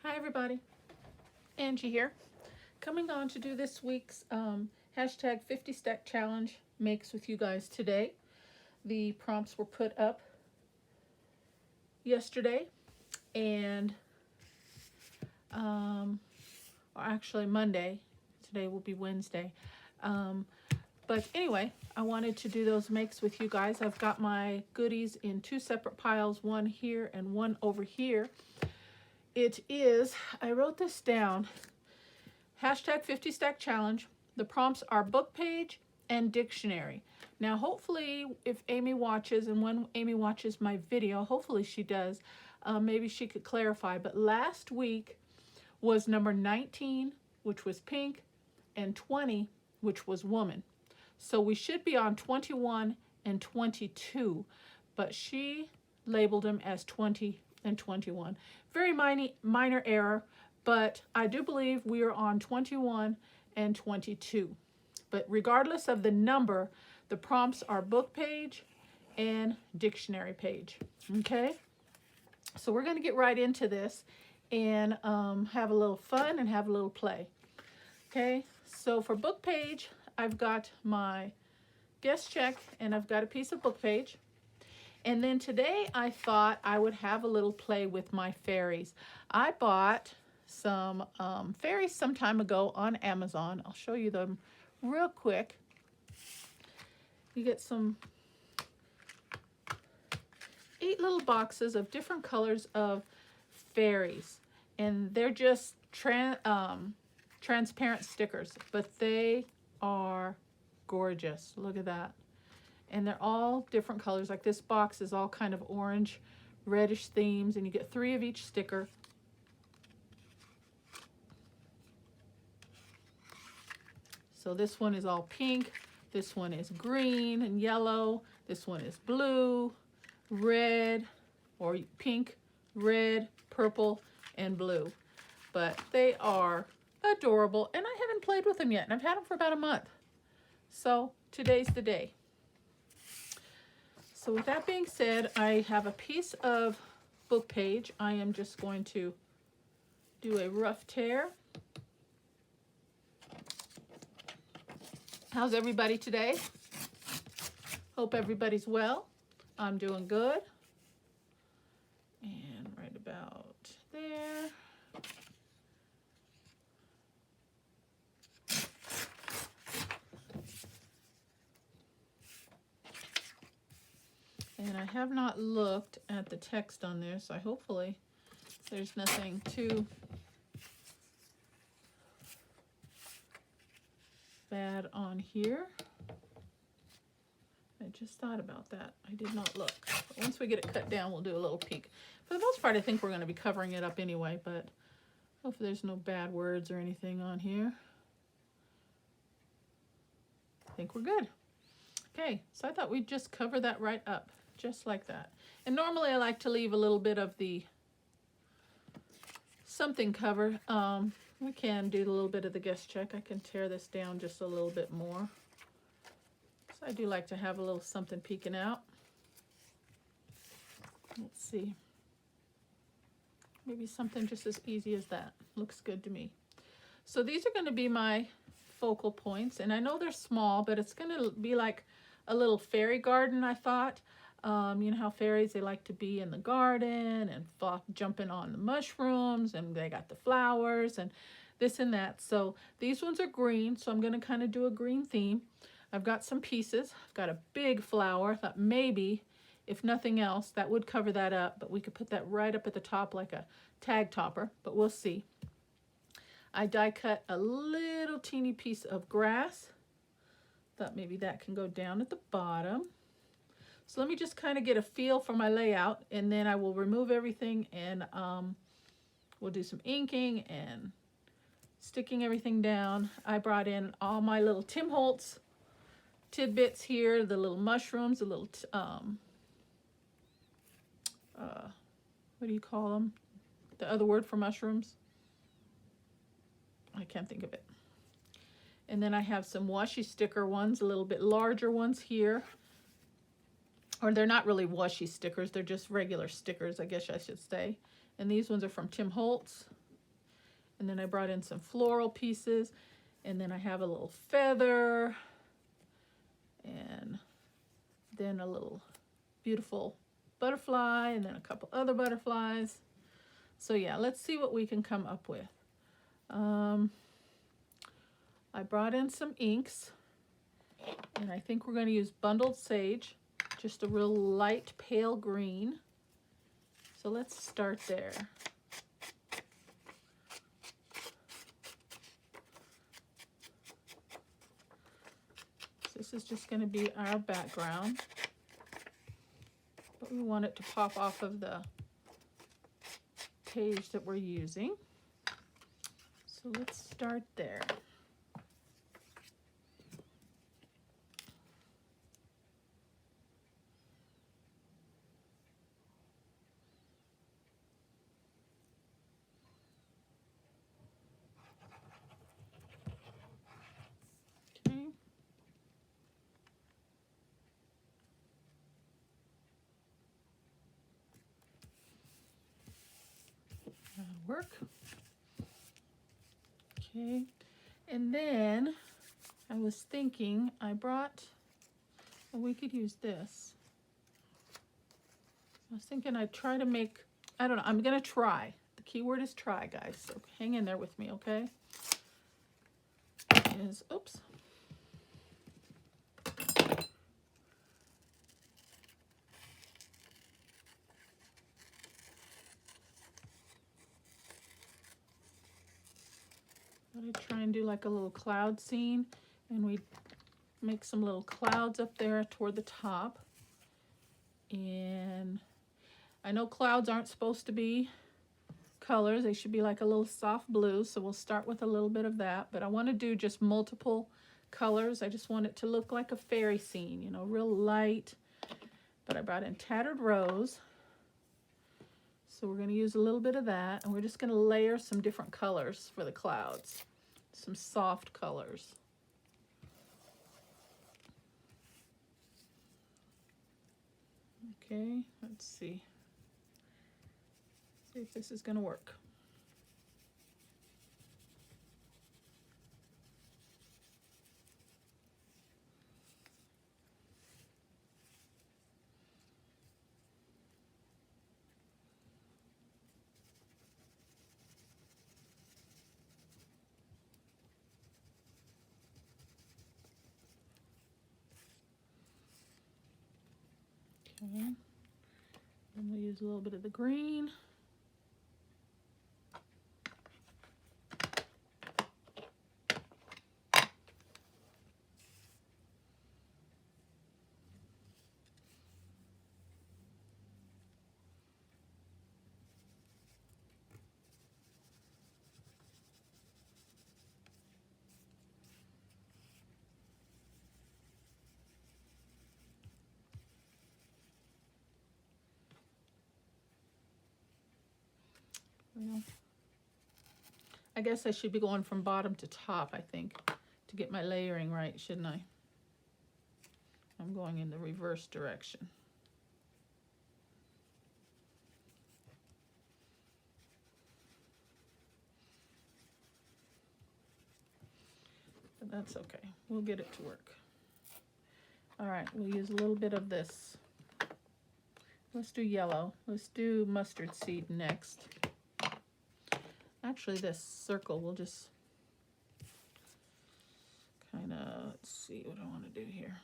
Hi everybody, Angie here. Coming on to do this week's hashtag 50 stack challenge makes with you guys today. The prompts were put up yesterday and or actually Monday. Today will be Wednesday. But anyway, I wanted to do those makes with you guys. I've got my goodies in two separate piles, one here and one over here. It is, I wrote this down, hashtag 50 stack challenge. The prompts are book page and dictionary. Now hopefully if Amy watches, and when Amy watches my video, hopefully she does, maybe she could clarify, but last week was number 19, which was pink, and 20, which was woman. So we should be on 21 and 22, but she labeled them as 20 and 21. Very minor error, but I do believe we are on 21 and 22. But regardless of the number, the prompts are book page and dictionary page. Okay, so we're going to get right into this and have a little fun and have a little play. Okay, so for book page, I've got my guess check and I've got a piece of book page. And then today I thought I would have a little play with my fairies. I bought some fairies some time ago on Amazon. I'll show you them real quick. You get some 8 little boxes of different colors of fairies. And they're just transparent stickers, but they are gorgeous. Look at that. And they're all different colors. Like this box is all kind of orange, reddish themes, and you get 3 of each sticker. So this one is all pink, this one is green and yellow, this one is blue, red, or pink, red, purple, and blue. But they are adorable, and I haven't played with them yet, and I've had them for about a month. So today's the day. So with that being said, I have a piece of book page. I am just going to do a rough tear. How's everybody today? Hope everybody's well. I'm doing good. And right about there. And I have not looked at the text on there, so hopefully there's nothing too bad on here. I just thought about that. I did not look. But once we get it cut down, we'll do a little peek. For the most part, I think we're going to be covering it up anyway, but hopefully there's no bad words or anything on here. I think we're good. Okay, so I thought we'd just cover that right up, just like that. And normally I like to leave a little bit of the something covered. We can do a little bit of the guest check. I can tear this down just a little bit more. So I do like to have a little something peeking out. Let's see. Maybe something just as easy as that. Looks good to me. So these are going to be my focal points. And I know they're small, but it's going to be like a little fairy garden, I thought. You know how fairies, they like to be in the garden and jumping on the mushrooms, and they got the flowers and this and that. So these ones are green, so I'm going to kind of do a green theme. I've got some pieces. I've got a big flower. I thought maybe, if nothing else, that would cover that up, but we could put that right up at the top like a tag topper, but we'll see. I die cut a little teeny piece of grass. Thought maybe that can go down at the bottom. So let me just kind of get a feel for my layout, and then I will remove everything, and we'll do some inking and sticking everything down. I brought in all my little Tim Holtz tidbits here, the little mushrooms, the little, what do you call them? The other word for mushrooms? I can't think of it. And then I have some washi sticker ones, a little bit larger ones here. Or they're not really washi stickers, they're just regular stickers, I guess I should say. And these ones are from Tim Holtz. And then I brought in some floral pieces, and then I have a little feather, and then a little beautiful butterfly, and then a couple other butterflies. So yeah, let's see what we can come up with. I brought in some inks, and I think we're going to use Bundled Sage, just a real light pale green. So let's start there. So this is just going to be our background, but we want it to pop off of the page that we're using. So let's start there. Okay. That'll work. Okay. And then I was thinking I brought, well, we could use this. I was thinking I'd try to make, I don't know, I'm going to try. The key word is try, guys, so hang in there with me, okay? Oops. I'm going to try and do like a little cloud scene, and we make some little clouds up there toward the top. And I know clouds aren't supposed to be colors. They should be like a little soft blue, so we'll start with a little bit of that. But I want to do just multiple colors. I just want it to look like a fairy scene, you know, real light. But I brought in Tattered Rose, so we're going to use a little bit of that, and we're just going to layer some different colors for the clouds, some soft colors. Okay, let's see if this is going to work. Okay, and we'll use a little bit of the green. Well, I guess I should be going from bottom to top, I think, to get my layering right, shouldn't I? I'm going in the reverse direction. But that's okay. We'll get it to work. All right, we'll use a little bit of this. Let's do yellow. Let's do mustard seed next. Actually, this circle will just kind of, let's see what I want to do here.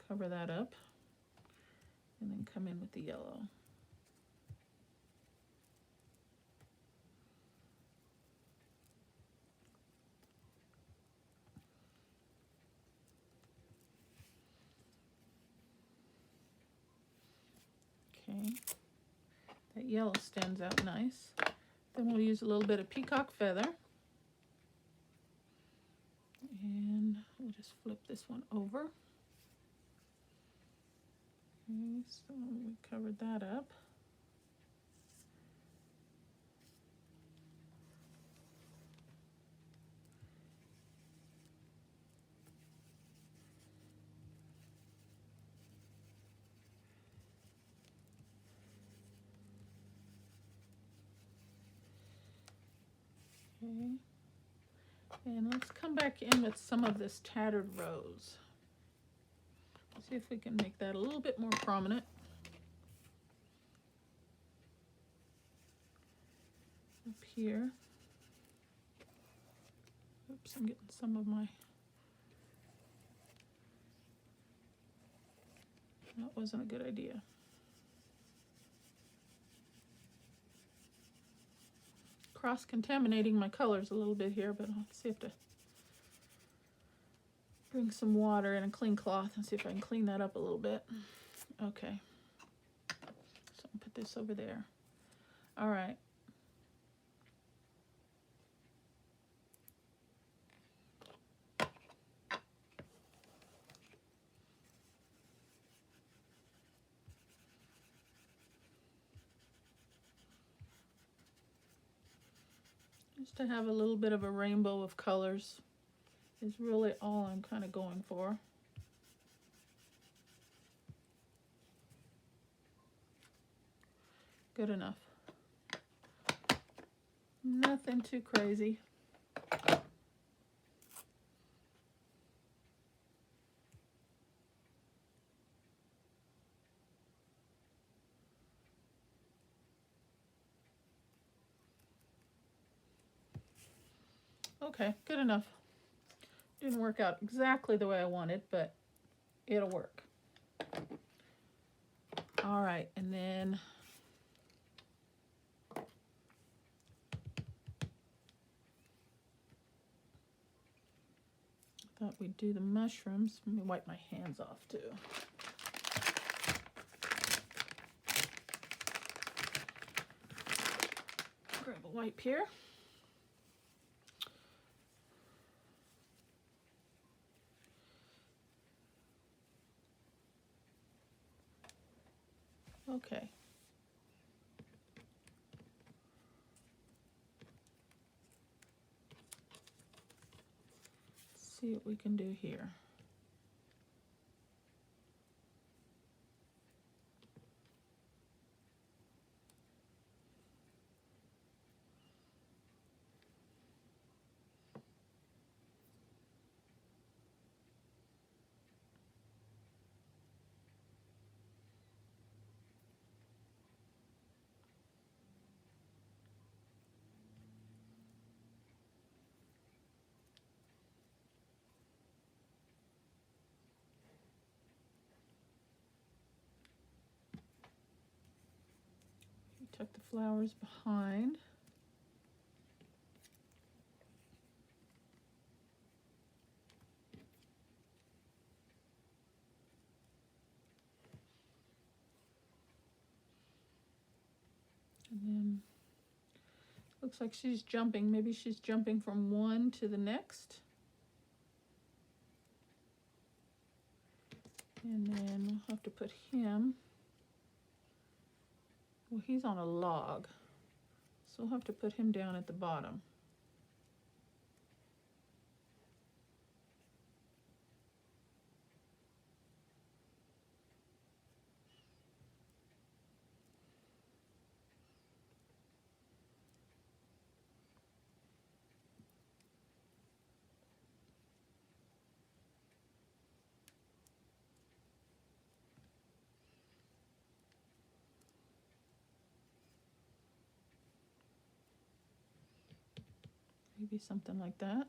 Cover that up and then come in with the yellow. Okay, that yellow stands out nice. Then we'll use a little bit of peacock feather. And we'll just flip this one over. Okay, so we covered that up. Okay. And let's come back in with some of this tattered rose. See if we can make that a little bit more prominent. Up here. Oops, I'm getting some of my... That wasn't a good idea. Cross-contaminating my colors a little bit here, but I'll see if to bring some water and a clean cloth and see if I can clean that up a little bit. Okay. So I'll put this over there. All right. Just to have a little bit of a rainbow of colors is really all I'm kind of going for. Good enough. Nothing too crazy. Okay, good enough. Didn't work out exactly the way I wanted, but it'll work. All right, and then thought we'd do the mushrooms. Let me wipe my hands off too. Grab a wipe here. Okay. Let's see what we can do here. Tuck the flowers behind. And then looks like she's jumping. Maybe she's jumping from one to the next. And then we'll have to put him. Well, he's on a log, so we'll have to put him down at the bottom. Maybe something like that.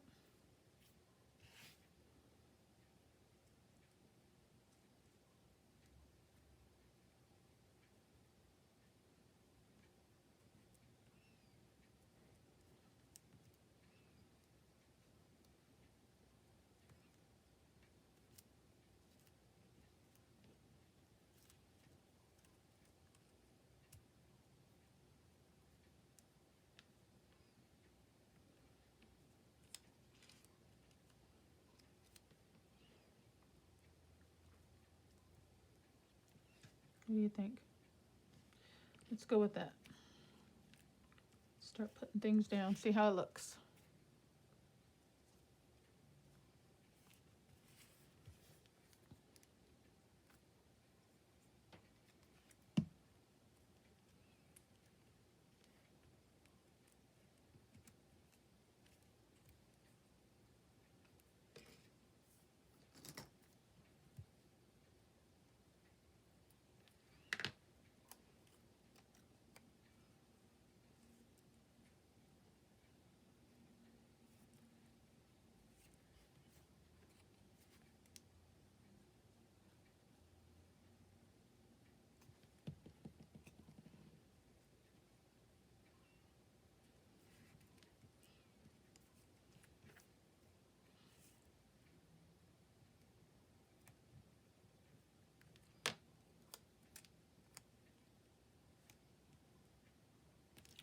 What do you think? Let's go with that. Start putting things down, see how it looks.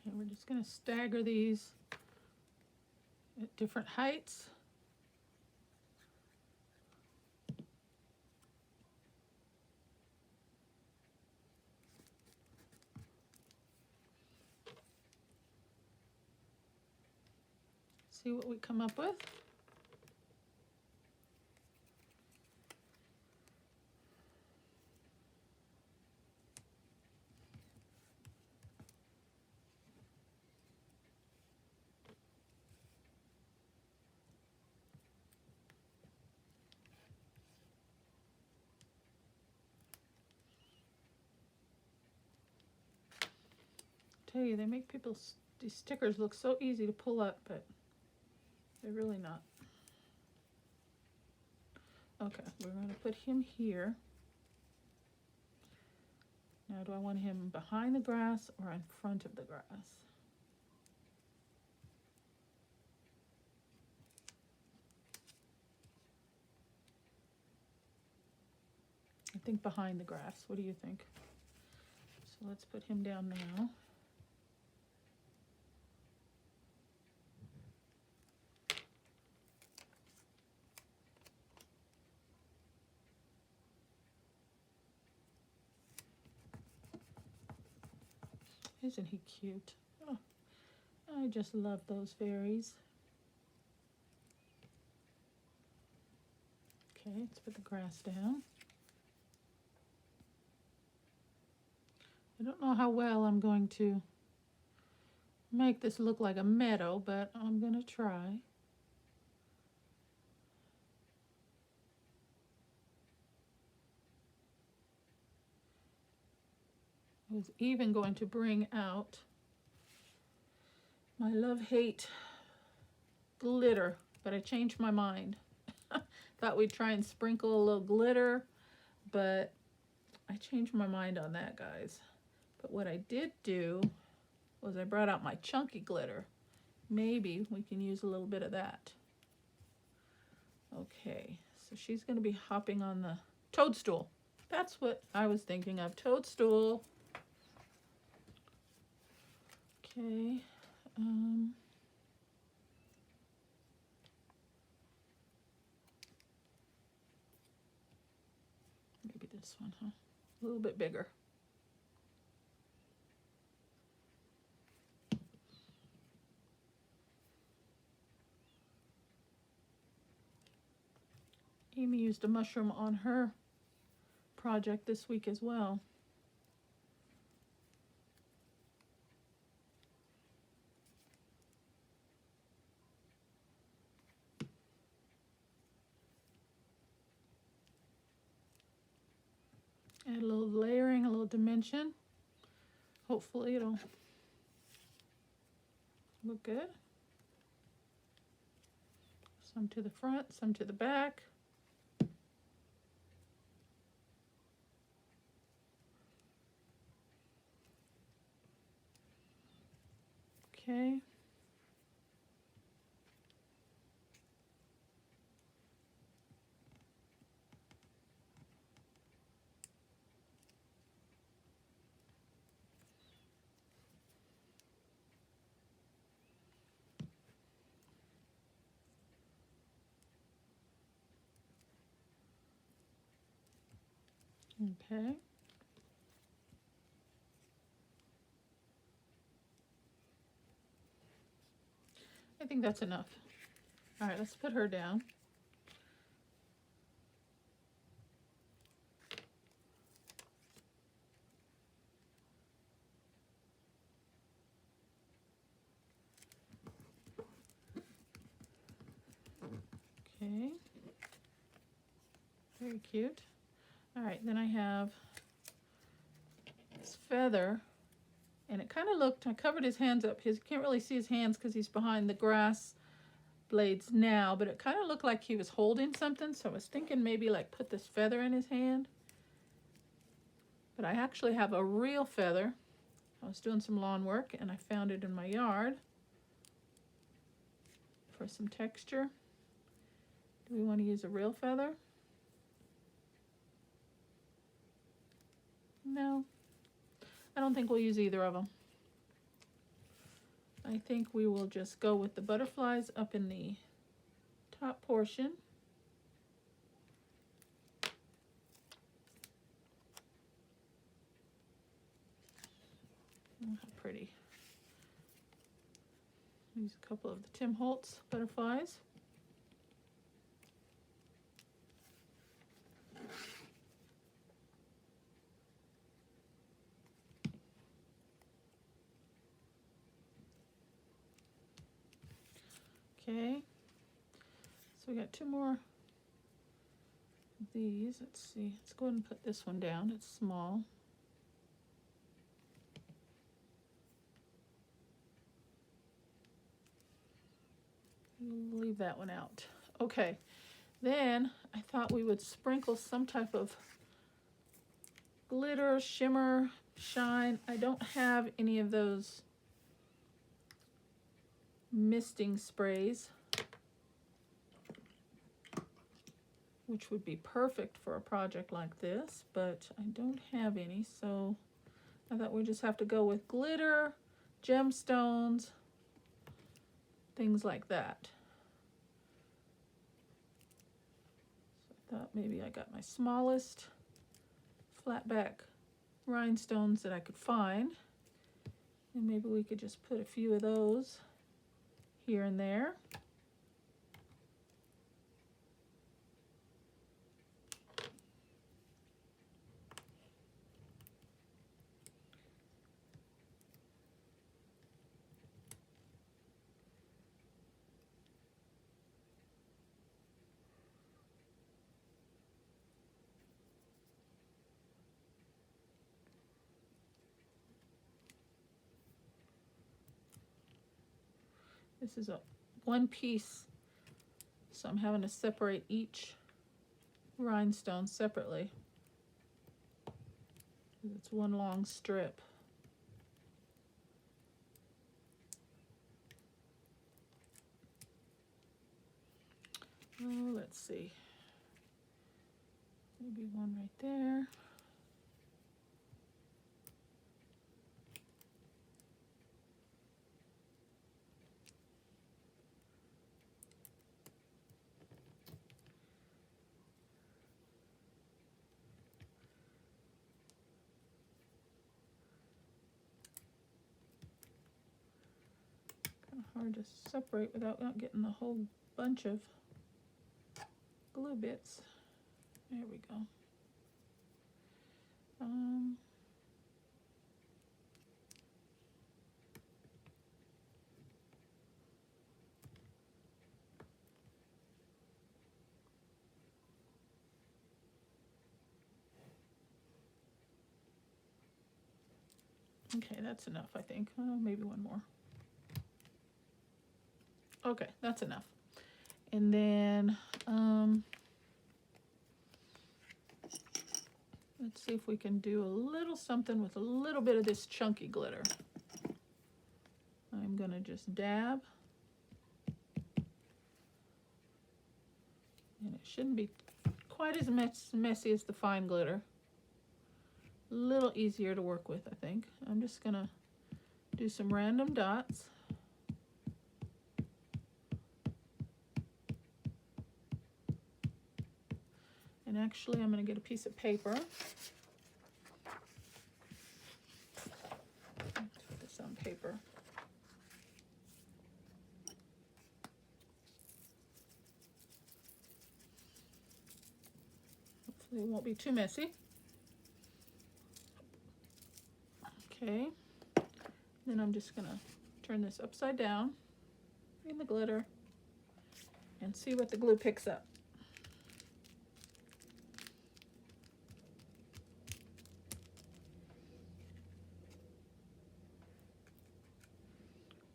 Okay, we're just going to stagger these at different heights. See what we come up with. Tell you, they make these stickers look so easy to pull up, but they're really not. Okay, we're going to put him here. Now, do I want him behind the grass or in front of the grass? I think behind the grass. What do you think? So let's put him down now. Isn't he cute? Oh, I just love those fairies. Okay, let's put the grass down. I don't know how well I'm going to make this look like a meadow, but I'm going to try. I was even going to bring out my love-hate glitter, but I changed my mind. Thought we'd try and sprinkle a little glitter, but I changed my mind on that, guys. But what I did do was I brought out my chunky glitter. Maybe we can use a little bit of that. Okay, so she's going to be hopping on the toadstool. That's what I was thinking of, toadstool. Okay. Maybe this one, huh? A little bit bigger. Amy used a mushroom on her project this week as well. Add a little layering, a little dimension. Hopefully it'll look good. Some to the front, some to the back. Okay. Okay. I think that's enough. All right, let's put her down. Okay. Very cute. All right, then I have this feather, and it kind of looked, I covered his hands up. You can't really see his hands because he's behind the grass blades now, but it kind of looked like he was holding something, so I was thinking maybe like put this feather in his hand. But I actually have a real feather. I was doing some lawn work and I found it in my yard for some texture. Do we want to use a real feather? No, I don't think we'll use either of them. I think we will just go with the butterflies up in the top portion. Oh, how pretty. Use a couple of the Tim Holtz butterflies. Okay, so we got two more of these. Let's see, let's go ahead and put this one down. It's small. We'll leave that one out. Okay, then I thought we would sprinkle some type of glitter, shimmer, shine. I don't have any of those misting sprays, which would be perfect for a project like this, but I don't have any, so I thought we just have to go with glitter, gemstones, things like that. So I thought maybe I got my smallest flat back rhinestones that I could find, and maybe we could just put a few of those here and there. This is a one piece, so I'm having to separate each rhinestone separately. It's one long strip. Oh, let's see. Maybe one right there. Hard to separate without not getting the whole bunch of glue bits. There we go. Okay, that's enough, I think. Maybe one more. Okay, that's enough. And then let's see if we can do a little something with a little bit of this chunky glitter. I'm gonna just dab. And it shouldn't be quite as messy as the fine glitter. A little easier to work with, I think. I'm just gonna do some random dots. And actually, I'm going to get a piece of paper. Let's put this on paper. Hopefully it won't be too messy. Okay. Then I'm just going to turn this upside down in the glitter and see what the glue picks up.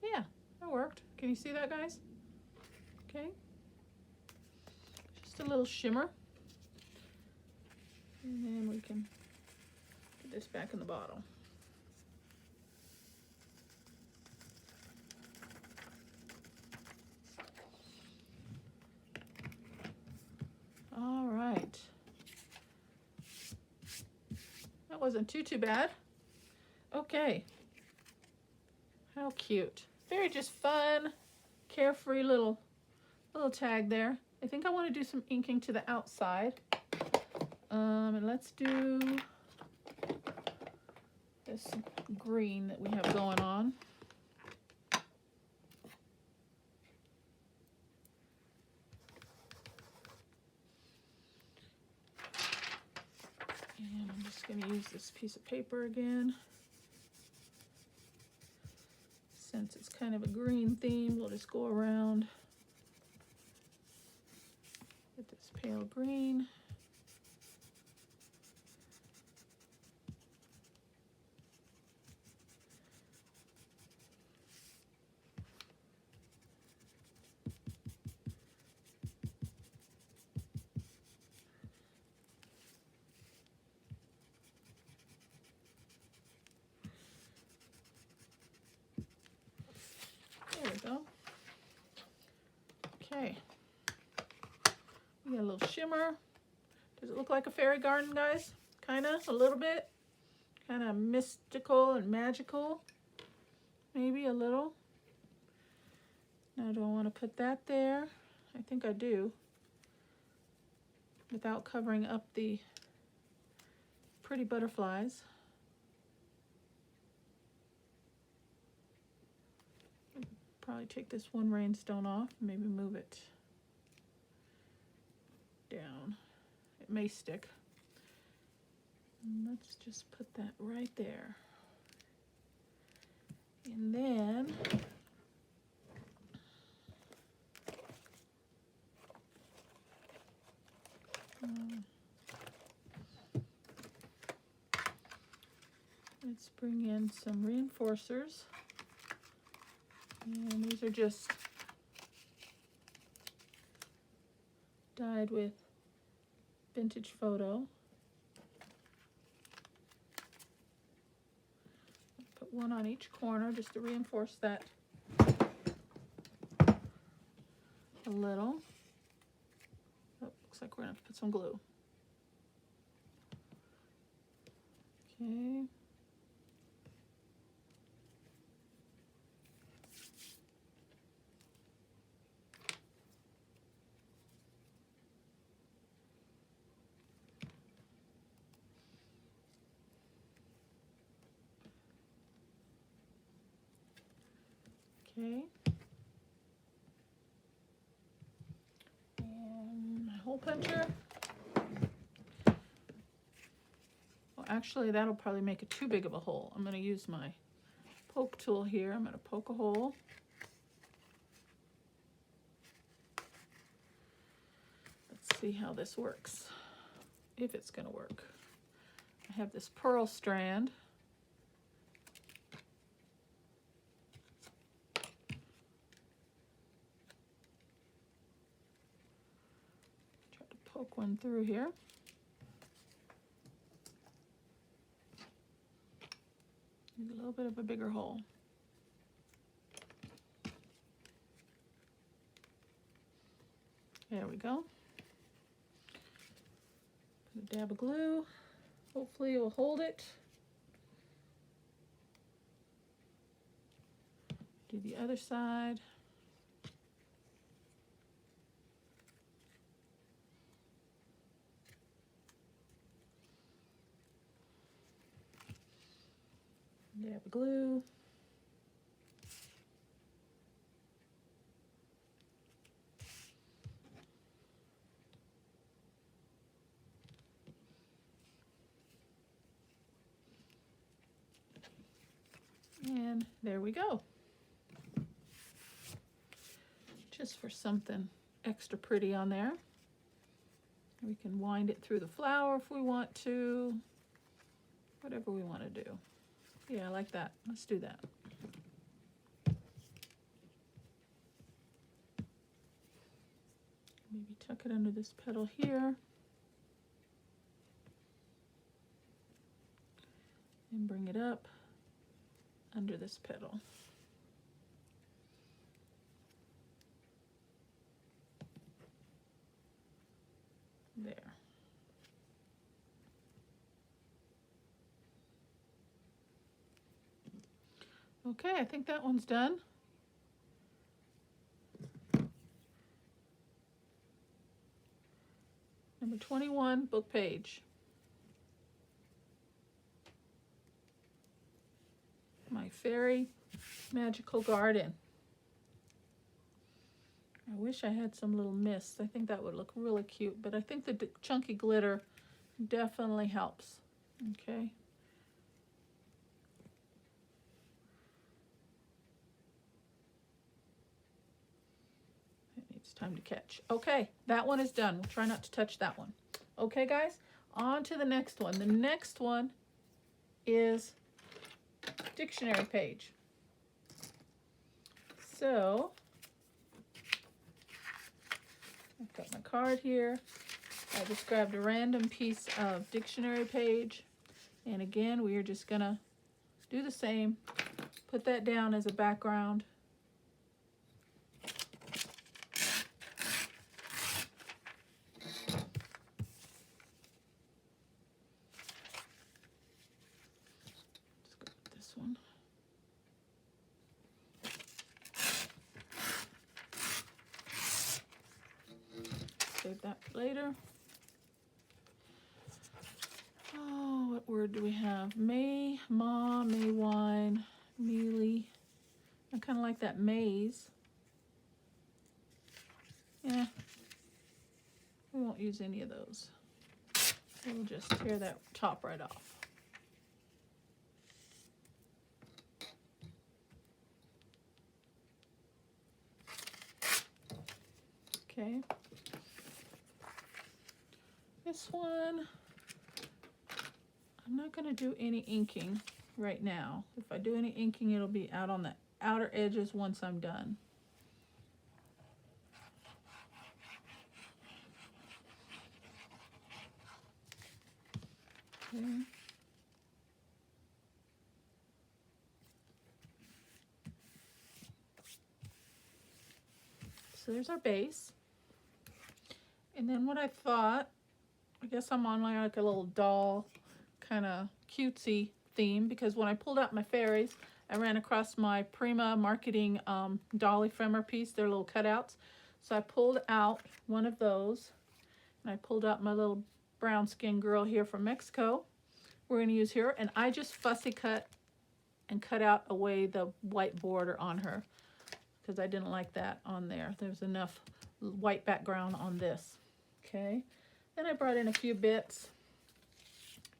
Yeah, that worked. Can you see that, guys? Okay. Just a little shimmer. And then we can put this back in the bottle. All right. That wasn't too bad. Okay. How cute. Very just fun, carefree little tag there. I think I want to do some inking to the outside. And let's do this green that we have going on. And I'm just going to use this piece of paper again. Since it's kind of a green theme, we'll just go around with this pale green. There we go. Okay. We got a little shimmer. Does it look like a fairy garden, guys? Kinda, a little bit. Kind of mystical and magical. Maybe a little. Now, do I want to put that there? I think I do. Without covering up the pretty butterflies. Probably take this one rhinestone off, maybe move it down. It may stick. And let's just put that right there. And then let's bring in some reinforcers. And these are just dyed with Vintage Photo. Put one on each corner just to reinforce that a little. Oh, looks like we're gonna have to put some glue. Okay. Okay. And my hole puncher. Well, actually, that'll probably make it too big of a hole. I'm going to use my poke tool here. I'm going to poke a hole. Let's see how this works. If it's going to work. I have this pearl strand. Poke one through here. Need a little bit of a bigger hole. There we go. Put a dab of glue. Hopefully it will hold it. Do the other side. Dab of glue. And there we go. Just for something extra pretty on there. We can wind it through the flower if we want to. Whatever we want to do. Yeah, I like that. Let's do that. Maybe tuck it under this petal here. And bring it up under this petal. There. Okay, I think that one's done. Number 21, book page. My Fairy Magical Garden. I wish I had some little mist. I think that would look really cute, but I think the chunky glitter definitely helps. Okay. It needs time to catch. Okay, that one is done. We'll try not to touch that one. Okay, guys, on to the next one. The next one is dictionary page. So I've got my card here. I just grabbed a random piece of dictionary page, and again we are just gonna do the same. Put that down as a background. Save that for later. Oh, what word do we have? May, ma, may wine, mealy. I kind of like that maze. Yeah, we won't use any of those. We'll just tear that top right off. Okay. This one, I'm not going to do any inking right now. If I do any inking, it'll be out on the outer edges once I'm done. Okay. So there's our base. And then what I thought, I guess I'm on like a little doll kind of cutesy theme, because when I pulled out my fairies, I ran across my Prima Marketing doll ephemera piece, their little cutouts. So I pulled out one of those, and I pulled out my little brown skin girl here from Mexico. We're going to use here, and I just fussy cut and cut out away the white border on her, because I didn't like that on there. There's enough white background on this. Okay. Then I brought in a few bits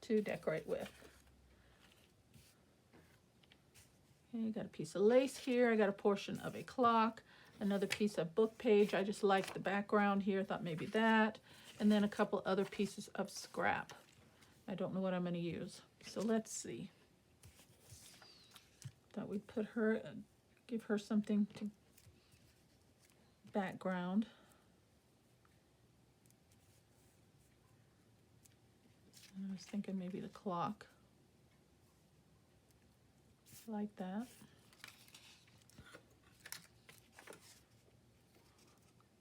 to decorate with. Okay, got a piece of lace here. I got a portion of a clock, another piece of book page. I just liked the background here. Thought maybe that. And then a couple other pieces of scrap. I don't know what I'm going to use. So let's see. Thought we'd put her, give her something to background. I was thinking maybe the clock, like that.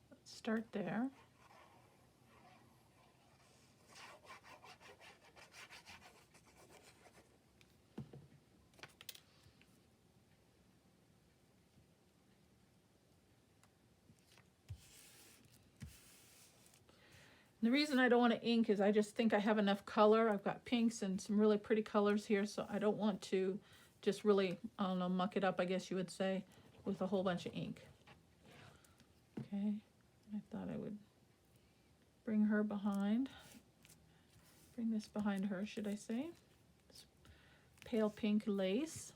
Let's start there. The reason I don't want to ink is I just think I have enough color. I've got pinks and some really pretty colors here, so I don't want to just really, I don't know, muck it up, I guess you would say, with a whole bunch of ink. Okay, I thought I would bring her behind. Bring this behind her, should I say. This pale pink lace.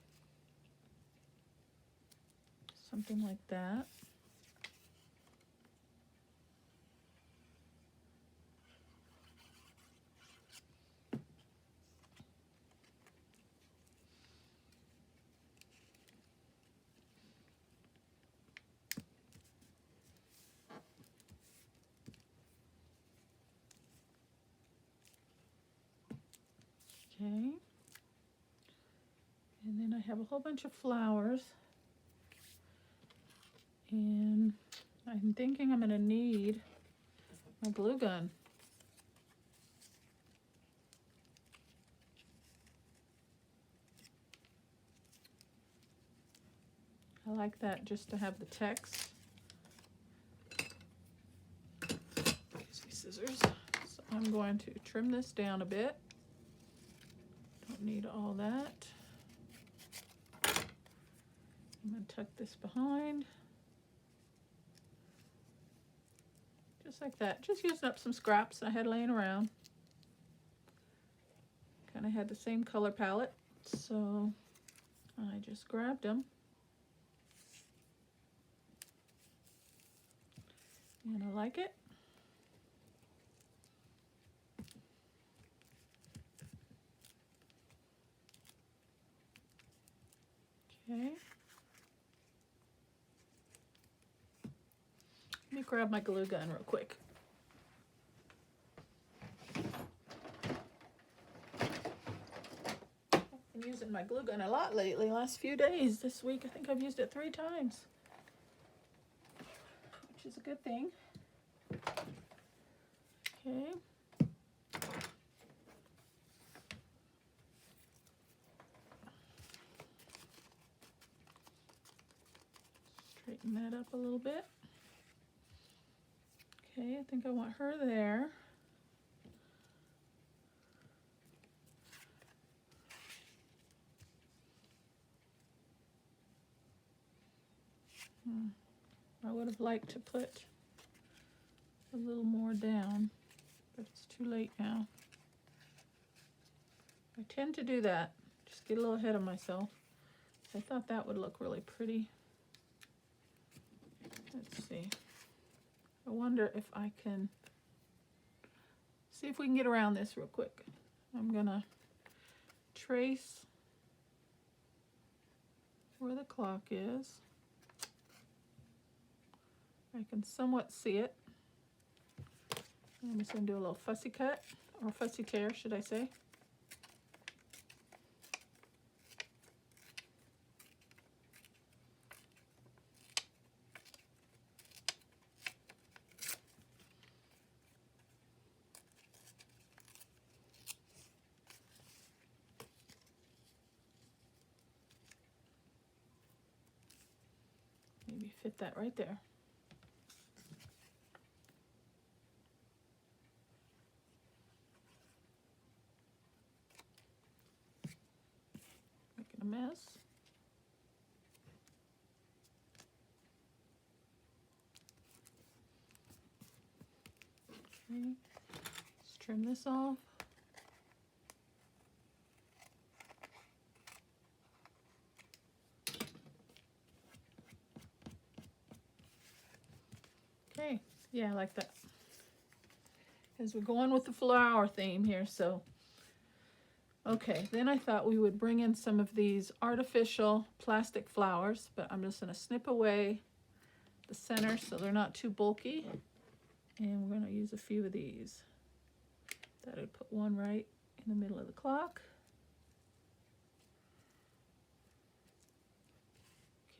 Something like that. Okay, and then I have a whole bunch of flowers, and I'm thinking I'm going to need my glue gun. I like that just to have the text. Excuse me, scissors. So I'm going to trim this down a bit. Don't need all that. I'm going to tuck this behind. Just like that. Just using up some scraps I had laying around. Kind of had the same color palette, so I just grabbed them. And I like it. Okay. Let me grab my glue gun real quick. I've been using my glue gun a lot lately, last few days. This week I think I've used it 3 times, which is a good thing. Okay. Straighten that up a little bit. Okay, I think I want her there. I would have liked to put a little more down, but it's too late now. I tend to do that, just get a little ahead of myself. I thought that would look really pretty. Let's see. I wonder if I can see if we can get around this real quick. I'm gonna trace where the clock is. I can somewhat see it. I'm just gonna do a little fussy cut, or fussy tear, should I say. Maybe fit that right there. Making a mess. Okay, let's trim this off. Okay, yeah, I like that. Because we're going with the flower theme here, so. Okay, then I thought we would bring in some of these artificial plastic flowers, but I'm just going to snip away the center so they're not too bulky. And we're going to use a few of these. Thought I'd put one right in the middle of the clock.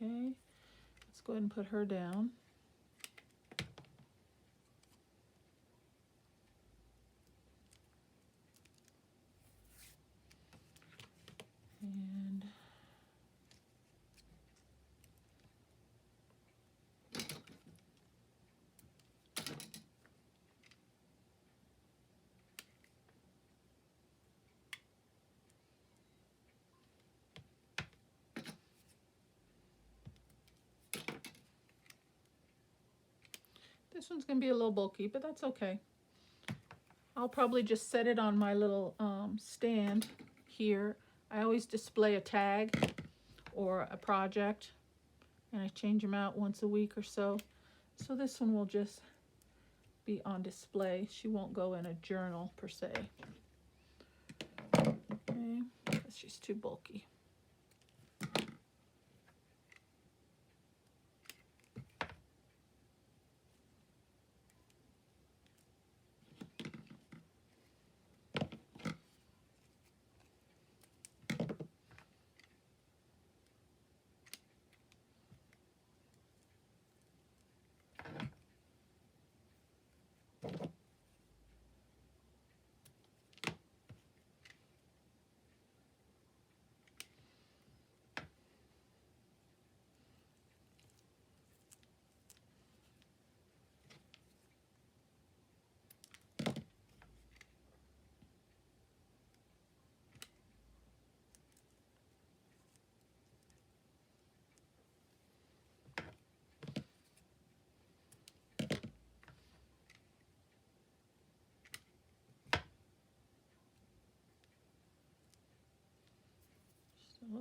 Okay, let's go ahead and put her down. And this one's going to be a little bulky, but that's okay. I'll probably just set it on my little stand here. I always display a tag or a project, and I change them out once a week or so. So this one will just be on display. She won't go in a journal per se. Okay, that's just too bulky.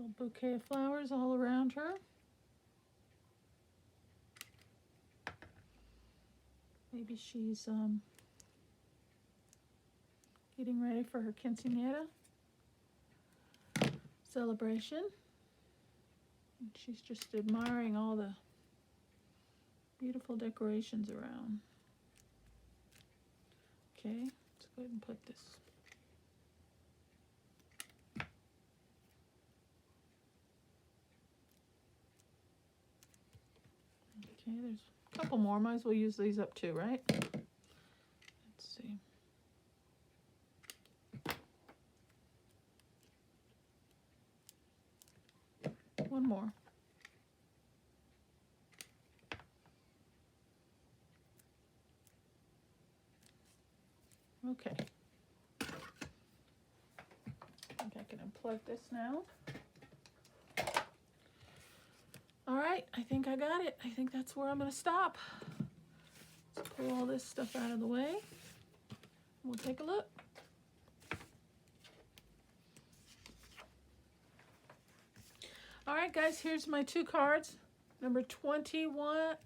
Little bouquet of flowers all around her. Maybe she's getting ready for her quinceañera celebration. And she's just admiring all the beautiful decorations around. Okay, let's go ahead and put this. Okay, there's a couple more. Might as well use these up too, right? Let's see. One more. Okay. I think I can unplug this now. All right, I think I got it. I think that's where I'm going to stop. Let's pull all this stuff out of the way. We'll take a look. All right, guys, here's my 2 cards. Number 21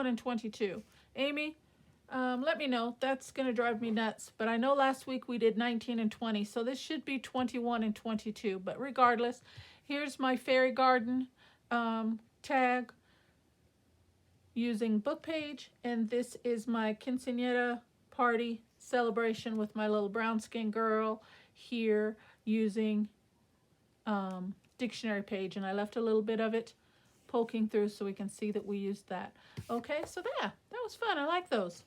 and 22. Amy, let me know. That's going to drive me nuts. But I know last week we did 19 and 20, so this should be 21 and 22. But regardless, here's my fairy garden tag using book page. And this is my quinceañera party celebration with my little brown skin girl here using dictionary page. And I left a little bit of it poking through so we can see that we used that. Okay, so that was fun. I like those.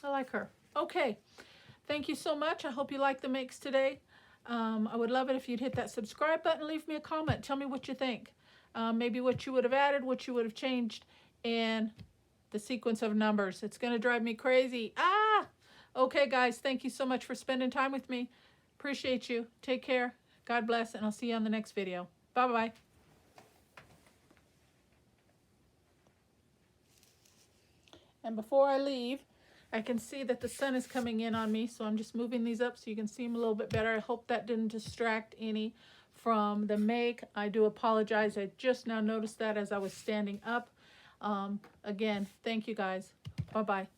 I like her. Okay, thank you so much. I hope you liked the makes today. I would love it if you'd hit that subscribe button. Leave me a comment. Tell me what you think. Maybe what you would have added, what you would have changed, and the sequence of numbers. It's going to drive me crazy. Okay, guys, thank you so much for spending time with me. Appreciate you. Take care. God bless, and I'll see you on the next video. Bye-bye. And before I leave, I can see that the sun is coming in on me, so I'm just moving these up so you can see them a little bit better. I hope that didn't distract any from the make. I do apologize. I just now noticed that as I was standing up. Again, thank you guys. Bye-bye.